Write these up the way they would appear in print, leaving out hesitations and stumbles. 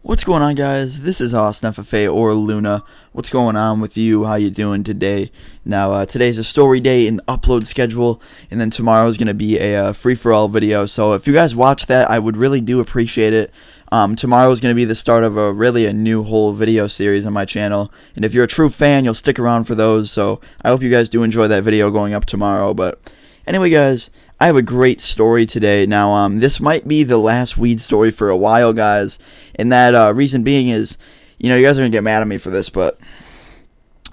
What's going on, guys? This is Austin FFA or Luna. What's going on with you? How you doing today? Now, today's a story day in the upload schedule, and then tomorrow is going to be a free-for-all video. So if you guys watch that, I would really do appreciate it. Tomorrow is going to be the start of a new whole video series on my channel, and if you're a true fan, you'll stick around for those. So I hope you guys do enjoy that video going up tomorrow. But anyway, guys, I have a great story today. Now, this might be the last weed story for a while, guys, and that reason being is, you guys are going to get mad at me for this, but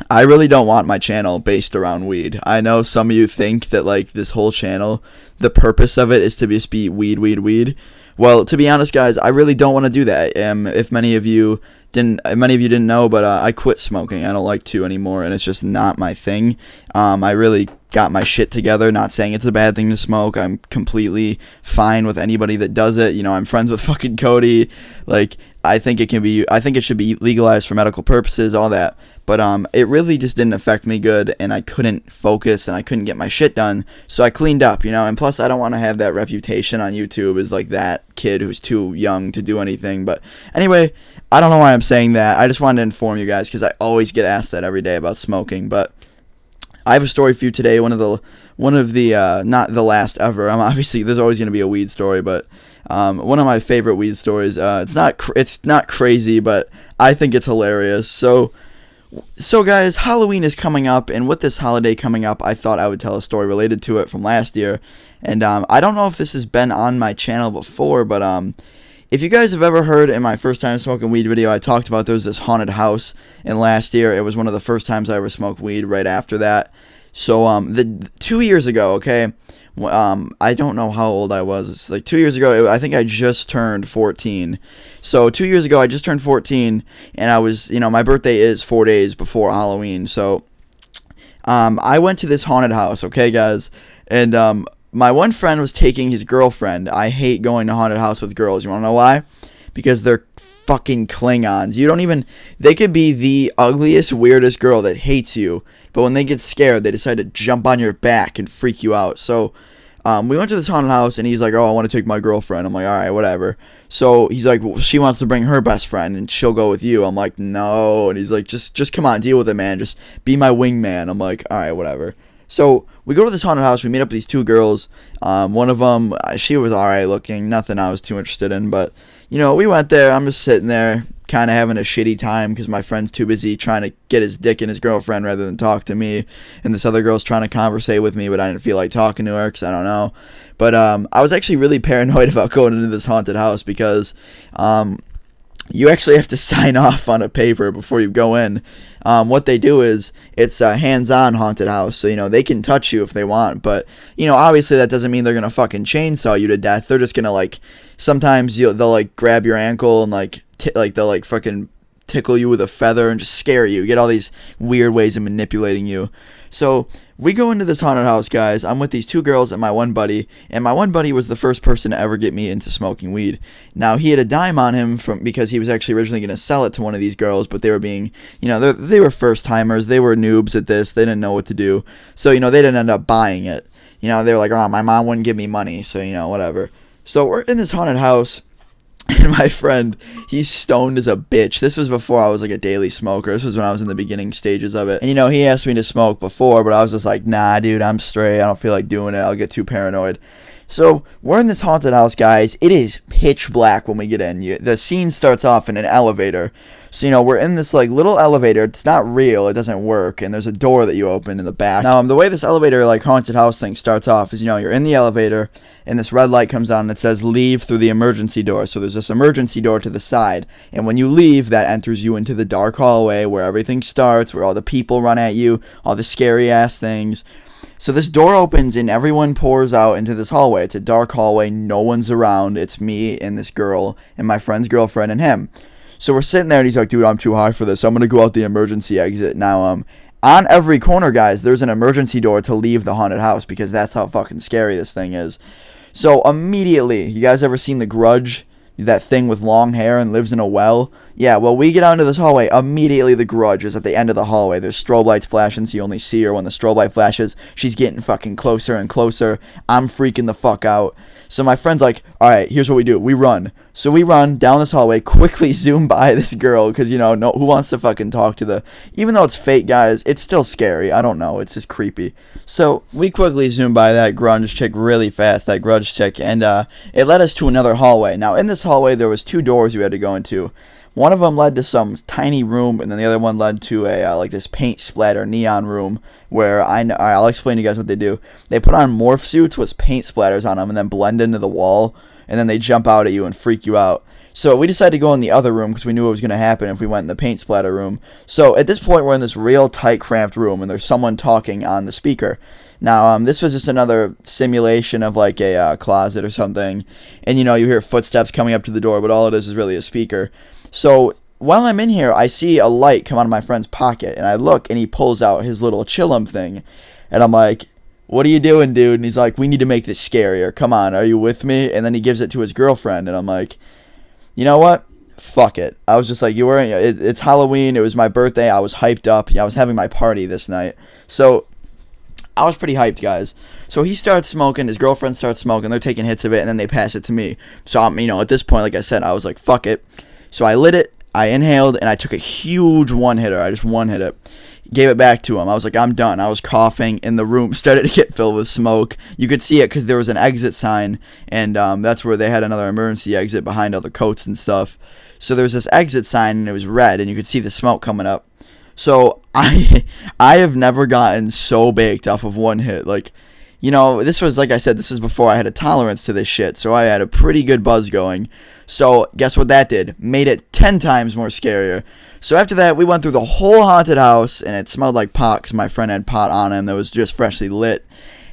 I really don't want my channel based around weed. I know some of you think that, like, this whole channel, the purpose of it is to just be weed, weed, weed. Well, to be honest, guys, I really don't want to do that. If many of you didn't know, but I quit smoking. I don't like to anymore, and it's just not my thing. I really got my shit together. Not saying it's a bad thing to smoke. I'm completely fine with anybody that does it. I'm friends with fucking Cody. Like, I think it should be legalized for medical purposes, all that. But it really just didn't affect me good, and I couldn't focus, and I couldn't get my shit done. So I cleaned up, and plus I don't want to have that reputation on YouTube as like that kid who's too young to do anything. But anyway, I don't know why I'm saying that. I just wanted to inform you guys because I always get asked that every day about smoking. But I have a story for you today. One of the not the last ever. Obviously there's always going to be a weed story, but one of my favorite weed stories. It's not crazy, but I think it's hilarious. So guys, Halloween is coming up, and with this holiday coming up, I thought I would tell a story related to it from last year. And I don't know if this has been on my channel before, but if you guys have ever heard in my first time smoking weed video, I talked about there was this haunted house, and last year it was one of the first times I ever smoked weed right after that. So 2 years ago, okay, I don't know how old I was. It's like 2 years ago. I think I just turned 14. So 2 years ago, I just turned 14, and I was, my birthday is 4 days before Halloween. So I went to this haunted house, okay, guys, and my one friend was taking his girlfriend. I hate going to haunted house with girls. You want to know why? Because they're fucking Klingons. They could be the ugliest, weirdest girl that hates you, but when they get scared, they decide to jump on your back and freak you out. So we went to this haunted house, and he's like, oh, I want to take my girlfriend. I'm like, all right, whatever. So he's like, well, she wants to bring her best friend, and she'll go with you. I'm like, no. And he's like, just come on, deal with it, man. Just be my wingman. I'm like, all right, whatever. So we go to this haunted house. We meet up with these two girls. One of them, she was all right looking. Nothing I was too interested in, but we went there. I'm just sitting there kind of having a shitty time because my friend's too busy trying to get his dick in his girlfriend rather than talk to me. And this other girl's trying to conversate with me, but I didn't feel like talking to her because I don't know. But I was actually really paranoid about going into this haunted house because you actually have to sign off on a paper before you go in. What they do is it's a hands-on haunted house, so they can touch you if they want, but obviously that doesn't mean they're gonna fucking chainsaw you to death. They're just gonna sometimes they'll like grab your ankle and they'll like fucking tickle you with a feather and just scare you. Get all these weird ways of manipulating you. So we go into this haunted house, guys. I'm with these two girls and my one buddy, and my one buddy was the first person to ever get me into smoking weed. Now, he had a dime on him because he was actually originally going to sell it to one of these girls, but they were being, they were first timers. They were noobs at this. They didn't know what to do. So, they didn't end up buying it. They were like, oh, my mom wouldn't give me money, so, whatever. So we're in this haunted house. And my friend, he's stoned as a bitch. This was before I was like a daily smoker. This was when I was in the beginning stages of it. And he asked me to smoke before, but I was just like, nah, dude, I'm straight. I don't feel like doing it. I'll get too paranoid. So we're in this haunted house, guys. It is pitch black when we get in. The scene starts off in an elevator. So, we're in this little elevator. It's not real. It doesn't work. And there's a door that you open in the back. Now, the way this elevator haunted house thing starts off is, you're in the elevator and this red light comes on and it says leave through the emergency door. So there's this emergency door to the side. And when you leave, that enters you into the dark hallway where everything starts, where all the people run at you, all the scary ass things. So this door opens and everyone pours out into this hallway. It's a dark hallway. No one's around. It's me and this girl and my friend's girlfriend and him. So we're sitting there and he's like, dude, I'm too high for this. I'm going to go out the emergency exit. Now, on every corner, guys, there's an emergency door to leave the haunted house because that's how fucking scary this thing is. So immediately, you guys ever seen The Grudge? That thing with long hair and lives in a well? Yeah, well, we get out into this hallway. Immediately, the Grudge is at the end of the hallway. There's strobe lights flashing, so you only see her when the strobe light flashes. She's getting fucking closer and closer. I'm freaking the fuck out. So my friend's like, all right, here's what we do. We run. So we run down this hallway, quickly zoom by this girl, because, you know, no, who wants to fucking talk to the, even though it's fake, guys, it's still scary. I don't know. It's just creepy. So we quickly zoom by that grunge chick really fast, that grudge chick, and it led us to another hallway. Now, in this hallway, there was 2 doors we had to go into. One of them led to some tiny room, and then the other one led to a like this paint splatter neon room where I'll explain to you guys what they do. They put on morph suits with paint splatters on them and then blend into the wall, and then they jump out at you and freak you out. So we decided to go in the other room because we knew what was going to happen if we went in the paint splatter room. So at this point, we're in this real tight, cramped room, and there's someone talking on the speaker. Now, this was just another simulation of like a closet or something, and you know, you hear footsteps coming up to the door, but all it is really a speaker. So while I'm in here, I see a light come out of my friend's pocket, and I look, and he pulls out his little chillum thing, and I'm like, what are you doing, dude? And he's like, we need to make this scarier. Come on, are you with me? And then he gives it to his girlfriend, and I'm like, you know what? Fuck it. I was just like, it's Halloween. It was my birthday. I was hyped up. I was having my party this night. So I was pretty hyped, guys. So he starts smoking. His girlfriend starts smoking. They're taking hits of it, and then they pass it to me. So I'm, at this point, like I said, I was like, fuck it. So I lit it, I inhaled, and I took a huge one-hitter. I just one-hit it. Gave it back to him. I was like, I'm done. I was coughing, and the room started to get filled with smoke. You could see it because there was an exit sign, and that's where they had another emergency exit behind all the coats and stuff. So there was this exit sign, and it was red, and you could see the smoke coming up. So I have never gotten so baked off of one hit. Like, this was, like I said, this was before I had a tolerance to this shit, so I had a pretty good buzz going. So guess what that did? Made it 10 times more scarier. So after that, we went through the whole haunted house, and it smelled like pot because my friend had pot on him that was just freshly lit.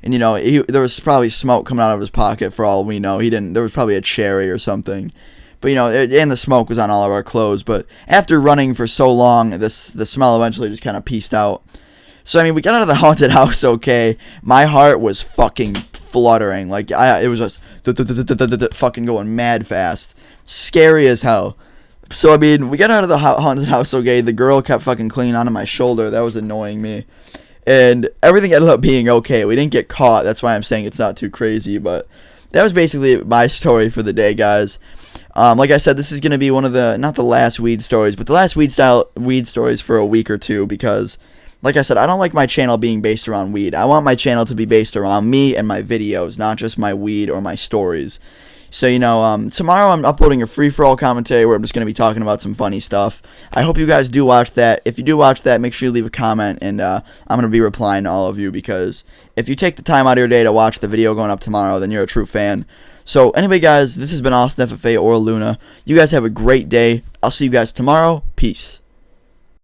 And, there was probably smoke coming out of his pocket for all we know. There was probably a cherry or something. But, and the smoke was on all of our clothes. But after running for so long, the smell eventually just kind of peaced out. So, we got out of the haunted house okay. My heart was fucking fluttering. Like, it was just fucking going mad fast. Scary as hell. So, we got out of the haunted house okay. The girl kept fucking clinging onto my shoulder. That was annoying me. And everything ended up being okay. We didn't get caught. That's why I'm saying it's not too crazy. But that was basically my story for the day, guys. Like I said, this is going to be one of not the last weed stories, but the last weed stories for a week or two because, like I said, I don't like my channel being based around weed. I want my channel to be based around me and my videos, not just my weed or my stories. So, tomorrow I'm uploading a free-for-all commentary where I'm just going to be talking about some funny stuff. I hope you guys do watch that. If you do watch that, make sure you leave a comment, and I'm going to be replying to all of you because if you take the time out of your day to watch the video going up tomorrow, then you're a true fan. So, anyway, guys, this has been Austin FFA or Luna. You guys have a great day. I'll see you guys tomorrow. Peace.